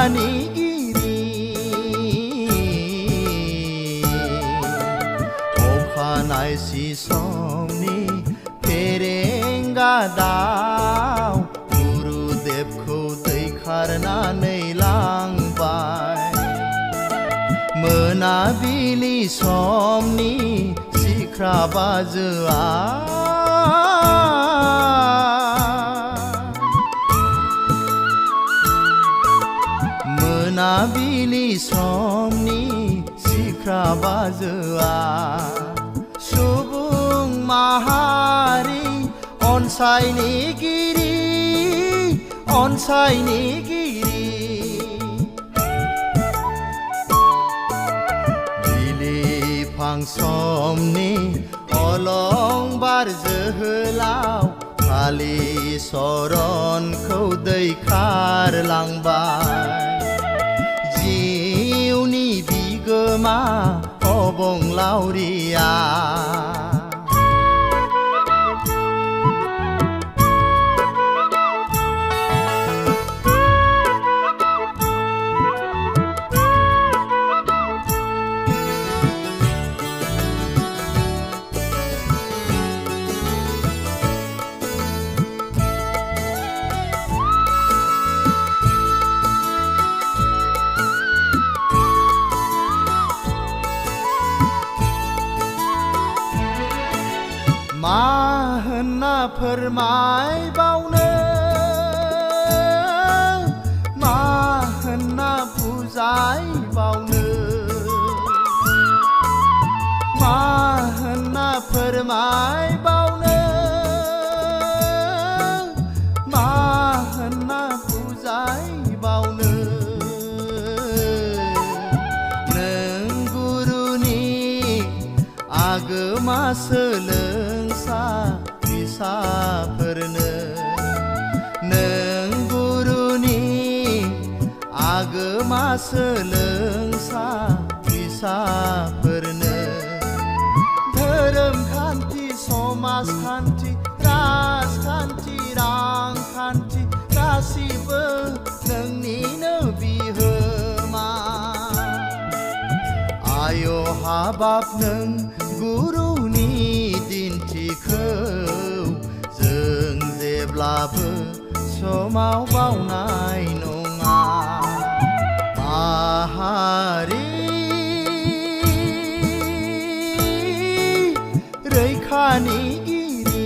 rwikanigiri अखानाय समनि फेरेंगा दाव गुरुदेवखौ दैखारनानै लांबाय मोनाबिलि समनि सिख्रा बाजोआ मोनाबिलि समनि सिख्रा बाजोआ सुबुं माहारि अनसायनिगिरि बिलिफां समनि अलंबार जोहोलाव कालीचरणखौ दैखारलांबाय जिउनि बिगोमा अबंलावरिया मा होनना फोरमायबावनो मा होनना बुजायबावनो मा होनना फोरमायबावनो मा होनना बुजायबावनो नों गुरुनि आगोमा सोलोंसा फिसाफोरनो नों गुरुनि आगोमा सोलोंसा फिसाफोरनो धोरोम खान्थि समाजखान्थि राजखान्थि रांखान्थि गासिबो नोंनिनो बिहोमा आय' हाबाब नों गुरुनि दिन्थिखौ जों जेब्लाबो समाव बावनाय नङा माहारि रैखानिगिरि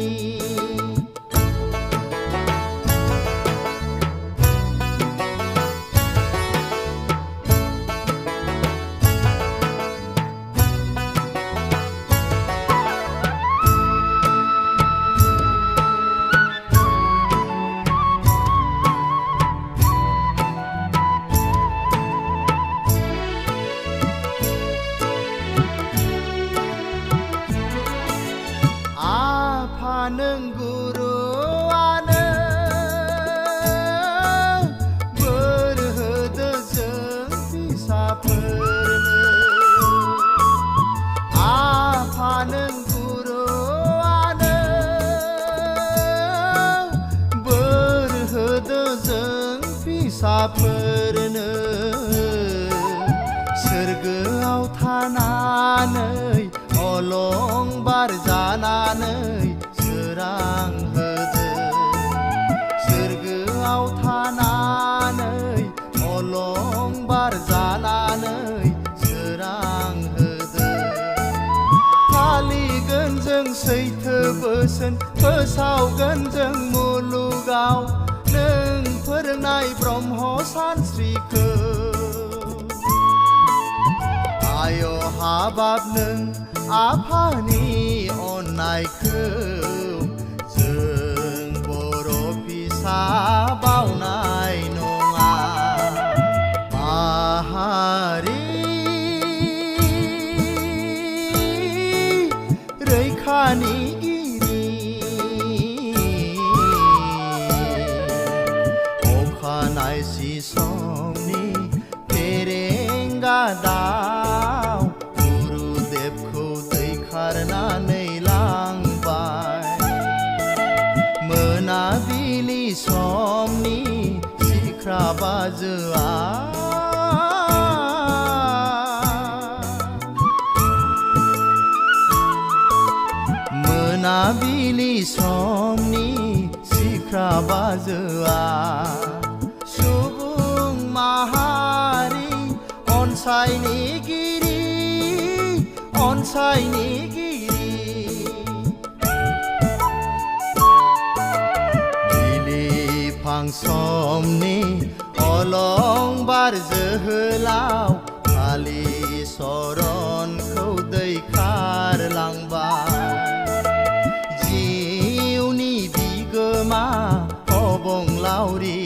नों गुरुआनो बोर होदो जों फिसाफोरनो आफा नों गुरुआनो बोर होदो जों फिसाफोरनो सोरगोआव थानानै अलंबार जानानै सोरां होदो सोरगोआव थानानै अलंबार जानानै सोरां होदो फालिगोन जों सैथो बोसोन फोसावगोन जों मुलुगाव नों फोरोंनाय ब्रह्म सानस्रिखौ आय' हाबाब नों आफानि अननायखौ जों बर' फिसा बावनाय नङा माहारि रैखानिगिरि अखानाय समनि फेरेंगा दाव गुरुदेवखौ दैखारनानै लांबाय मोनाबिलि समनि सिख्रा बाजोआ मोनाबिलि समनि सिख्रा बाजोआ सुबुं माहारि अनसायनिगिरि बिलिफां समनि अलंबार जोहोलाव कालीचरणखौ दैखारलांबाय जिउनि बिगोमा अबंलावरि